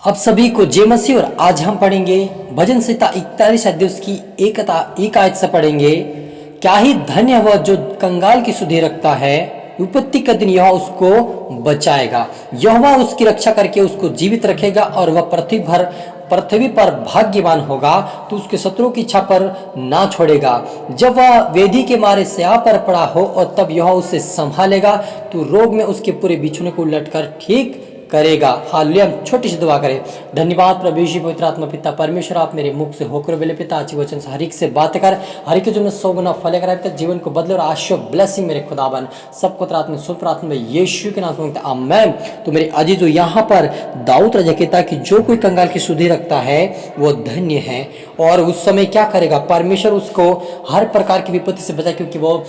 आप सभी को जय मसीह। और आज हम पढ़ेंगे भजन संहिता 41 अध्याय की एक आयत से पढ़ेंगे। क्या ही धन्य वह जो कंगाल की सुधि रखता है, विपत्ति के दिन यह उसको बचाएगा। यहोवा उसकी रक्षा करके उसको जीवित रखेगा और वह पृथ्वी पर भाग्यवान होगा, तो उसके शत्रुओं की इच्छा पर ना छोड़ेगा। जब वह वेदी के मारे स्याह पर पड़ा हो और तब यह उसे संभालेगा, तो रोग में उसके पूरे बिछुने को उलटकर ठीक करेगा। हालेलुया। हम छोटी सी दुआ करें। धन्यवाद प्रभु यीशु पवित्र आत्मा पिता परमेश्वर, आप मेरे मुख से होकर बेले पिता अच्छी वचन से हर एक से बात कर, हर एक जो 100 गुना फल कराए पिता, जीवन को बदले और आशीष ब्लेसिंग मेरे खुदाबन सबको प्रार्थना सुन प्रार्थना में यीशु के नाम से आमीन। तो मेरे अजीजों, यहाँ पर दाऊद राजा कहता है कि जो कोई कंगाल की सुधि रखता है वो धन्य है। और उस समय क्या करेगा? परमेश्वर उसको हर प्रकार की विपत्ति से बचाए, क्योंकि वो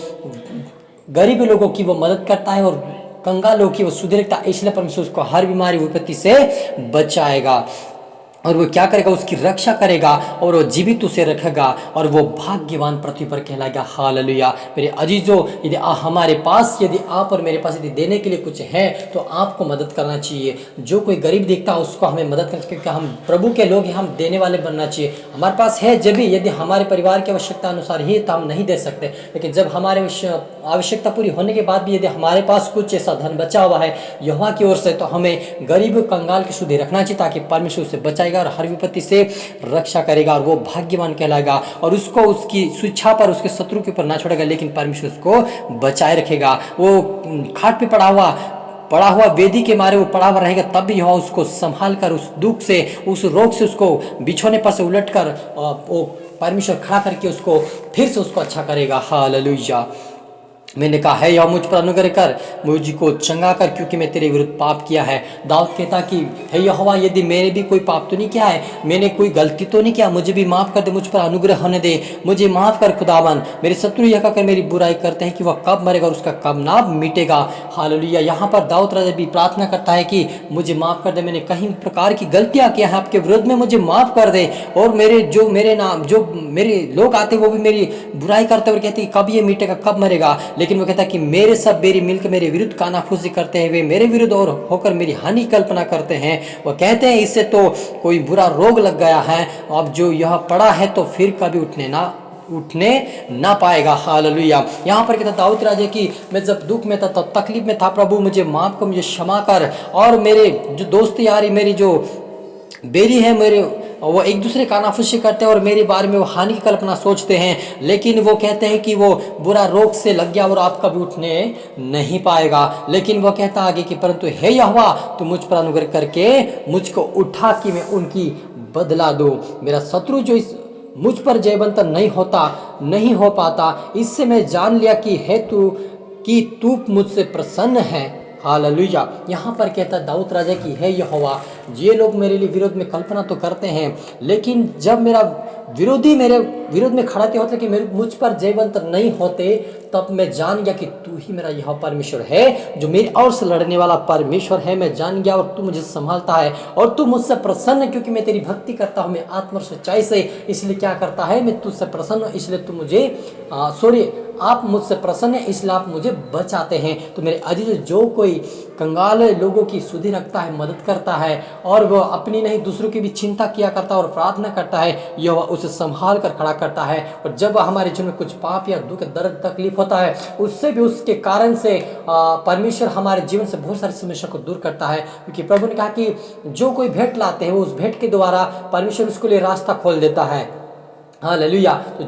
गरीब लोगों की वो मदद करता है और कंगाल लोगों की वो सुधि रखता है। इसलिए परमेश्वर उसको हर बीमारी विपत्ति से बचाएगा और वो क्या करेगा? उसकी रक्षा करेगा और वो जीवित उसे रखेगा और वो भाग्यवान पृथ्वी पर कहलाएगा। हालेलुया। मेरे अजीजों, यदि हमारे पास, यदि आप और मेरे पास यदि देने के लिए कुछ है तो आपको मदद करना चाहिए। जो कोई गरीब दिखता है उसको हमें मदद करना चाहिए, क्योंकि हम प्रभु के लोग हैं, हम देने वाले बनना चाहिए। हमारे पास है जब भी, यदि हमारे परिवार की आवश्यकता अनुसार ही, तो हम नहीं दे सकते। लेकिन जब हमारे आवश्यकता पूरी होने के बाद भी यदि हमारे पास कुछ ऐसा धन बचा हुआ है यहोवा की ओर से, तो हमें गरीब कंगाल की सुधि रखना चाहिए, ताकि परमेश्वर उसे बचाएगा और हर विपत्ति से रक्षा करेगा और वो भाग्यवान कहलाएगा और उसको उसकी शिक्षा पर उसके शत्रु के ऊपर ना छोड़ेगा, लेकिन परमेश्वर उसको बचाए रखेगा। वो खाट पे पड़ा हुआ वेदी के मारे वो पड़ा हुआ रहेगा, तब भी यह उसको संभाल कर उस दुख से, उस रोग से, उसको बिछोने पर से उलट कर वो परमेश्वर खड़ा करके उसको फिर से उसको अच्छा करेगा। हालेलुया। मैंने कहा है, या मुझ पर अनुग्रह कर, मुझको चंगा कर, क्योंकि मैं तेरे विरुद्ध पाप किया है। दाऊद कहता कि हे यहोवा, यदि मैंने भी कोई पाप तो नहीं किया है, मैंने कोई गलती तो नहीं किया, मुझे भी माफ़ कर दे, मुझ पर अनुग्रह होने दे, मुझे माफ़ कर खुदावन। मेरे शत्रु यह कहकर मेरी बुराई करते हैं कि वह कब मरेगा और उसका कब नाम मिटेगा। हालेलुया। यहाँ पर दाऊद राजा भी प्रार्थना करता है कि मुझे माफ़ कर दे, मैंने कहीं प्रकार की गलतियाँ किया है आपके विरुद्ध में, मुझे माफ़ कर दे। और मेरे लोग आते वो भी मेरी बुराई करते हुए कहते हैं कब ये मिटेगा, कब मरेगा। लेकिन वो कहता है कि मेरे सब बेरी मिलकर मेरे विरुद्ध कानाफूसी करते हैं, वे मेरे विरुद्ध और होकर मेरी हानि कल्पना करते हैं। वो कहते हैं इससे तो कोई बुरा रोग लग गया है, अब जो यह पड़ा है तो फिर कभी उठने ना पाएगा। हालेलुया। यहाँ पर कहता दाऊद राजा की मैं जब दुख में था, तब तकलीफ में था, प्रभु मुझे माफ कर, मुझे क्षमा कर। और मेरे जो दोस्त यारी, मेरी जो बेरी है, मेरे वो एक दूसरे कानाफूसी करते हैं और मेरे बारे में वो हानि की कल्पना सोचते हैं, लेकिन वो कहते हैं कि वो बुरा रोग से लग गया और आप कभी उठने नहीं पाएगा। लेकिन वो कहता आगे कि परंतु हे यहोवा, तो मुझ पर अनुग्रह करके मुझको उठा कि मैं उनकी बदला दूं। मेरा शत्रु जो इस मुझ पर जयवंत नहीं हो पाता, इससे मैं जान लिया कि तू मुझसे प्रसन्न है। हालेलुया। यहाँ पर कहता दाऊद राजा की है यहोवा, ये लोग मेरे लिए विरोध में कल्पना तो करते हैं, लेकिन जब मेरा विरोधी मेरे विरोध में खड़ाते होते कि मुझ पर जयवंत नहीं होते, तब मैं जान गया कि तू ही मेरा यह परमेश्वर है, जो मेरी ओर से लड़ने वाला परमेश्वर है। मैं जान गया और तू मुझे संभालता है और तू मुझसे प्रसन्न है, क्योंकि मैं तेरी भक्ति करता हूँ, मैं आत्मा और सच्चाई से। इसलिए क्या करता है, मैं तुझसे प्रसन्न हूँ, इसलिए तू मुझे आप मुझसे प्रसन्न है, इसलिए आप मुझे बचाते हैं। तो मेरे अजीज, जो कोई कंगाल लोगों की सुधि रखता है, मदद करता है और वो अपनी नहीं दूसरों की भी चिंता किया करता है और प्रार्थना करता है, यह उसे संभाल कर खड़ा करता है। और जब हमारे जीवन में कुछ पाप या दुख, दर्द, तकलीफ होता है, उससे भी उसके कारण से परमेश्वर हमारे जीवन से बहुत सारी समस्या को दूर करता है, क्योंकि प्रभु ने कहा कि जो कोई भेंट लाते हैं वो उस भेंट के द्वारा परमेश्वर उसके लिए रास्ता खोल देता है। हालेलुया। तो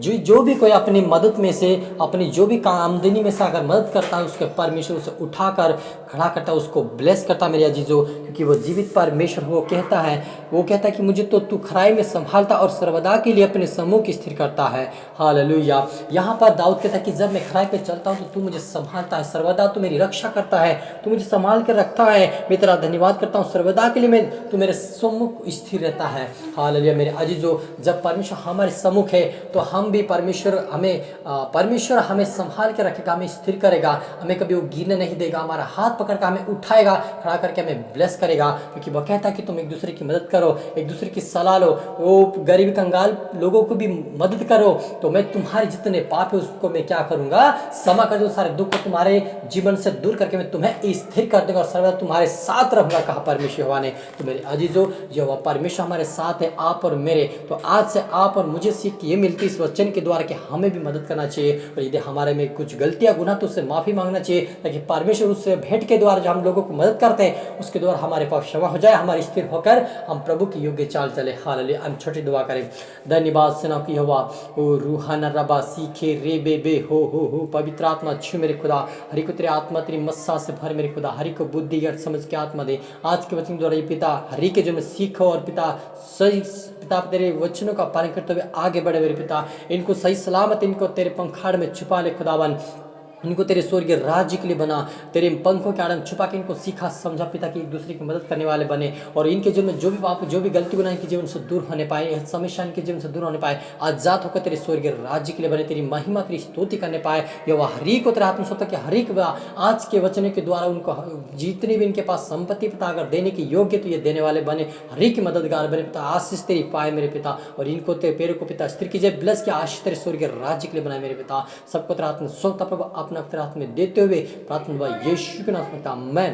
जो भी कोई अपनी मदद में से, अपनी जो भी आमदनी में से अगर मदद करता है, उसके परमेश्वर उसे उठाकर खड़ा करता है, उसको ब्लेस करता है मेरे अजीजों, क्योंकि वो जीवित परमेश्वर वो कहता है कि मुझे तो तू खराई में संभालता और सर्वदा के लिए अपने सम्मुख स्थिर करता है। हालेलुया। यहाँ पर दाऊद कहता है कि जब मैं खराई पे चलता हूँ तो तू मुझे संभालता है, सर्वदा तू मेरी रक्षा करता है, तू मुझे संभाल कर रखता है। मैं तेरा धन्यवाद करता हूँ, सर्वदा के लिए तू मेरे सम्मुख स्थिर रहता है। हालेलुया। मेरे अजीजों, जब परमेश्वर हमारे सम्मुख है तो हम हम भी परमेश्वर हमें संभाल के रखेगा, हमें स्थिर करेगा, हमें कभी वो गिरने नहीं देगा, हमारा हाथ पकड़ कर हमें उठाएगा, खड़ा करके हमें ब्लेस करेगा। क्योंकि वो कहता है कि तुम एक दूसरे की मदद करो, एक दूसरे की सलाह लो, वो गरीब कंगाल लोगों को भी मदद करो, तो मैं तुम्हारे जितने पाप है उसको मैं क्या करूंगा, क्षमा कर दूं, सारे दुख को तुम्हारे जीवन से दूर करके मैं तुम्हें स्थिर कर दूंगा और सर्वदा तुम्हारे साथ रहूंगा, कहा परमेश्वर यहोवा ने। तो मेरे अजीजों, यहोवा परमेश्वर हमारे साथ है, आप और मेरे। तो आज से आप और मुझे सीख ये मिलती इस वचन के द्वारा कि हमें भी मदद करना चाहिए, और यदि हमारे में कुछ गलतियां गुनाह तो उससे माफी मांगना चाहिए, ताकि परमेश्वर उससे भेंट के द्वारा जो हम लोगों को मदद करते हैं उसके द्वारा हमारे पाप क्षमा हो जाए, हमारे स्थिर होकर हम प्रभु की योग्य चाल चले। हालेलुया। हम छोटी दुआ करें। धन्यवाद सेना की यहोवा, ओ रूहाना रबा सीखे रे बे हो पवित्र आत्मा छू मेरे खुदा, हरि को तेरे आत्मा तेरी मस्सा से भर मेरे खुदा, हरि को बुद्धि और समझ के आत्मा दे। आज के वचन द्वारा ये पिता हरि के जो मैं सीखो, और पिता सही पिता तेरे वचनों का पालन करते हुए आगे बढ़े मेरे पिता, इनको सही सलामत इनको तेरे पंखाड़ में छुपा ले खुदावन, इनको तेरे स्वर्गीय राज्य के लिए बना, तेरे पंखों के आड़न छुपा के इनको सीखा समझा पिता कि एक दूसरे की मदद करने वाले बने, और इनके जीवन में जो भी पाप जो भी गलती गुनाह इनके जीवन से दूर होने पाए, समस्या इनके जीवन से दूर होने पाए, आजाद होकर तेरे स्वर्गीय राज्य के लिए बने, तेरी महिमा तेरी स्तुति करने पाए। यह वह हरी को तेरा आत्मा सोता कि हरी आज के वचन के द्वारा उनको जितनी भी इनके पास संपत्ति पिता अगर देने की योग्य तो ये देने वाले बने, हरी की मददगार बने पिता, आशीष तेरी पाए मेरे पिता, और इनको तेरे पैरों को पिता स्थिर कीजिए, ब्लेस की आशीष तेरे स्वर्गीय राज्य के लिए बनाए मेरे पिता। सबको तेरा आत्मा सोता प्रभु अपना हाथ में देते हुए प्रार्थना यीशु के नाम में, आमीन।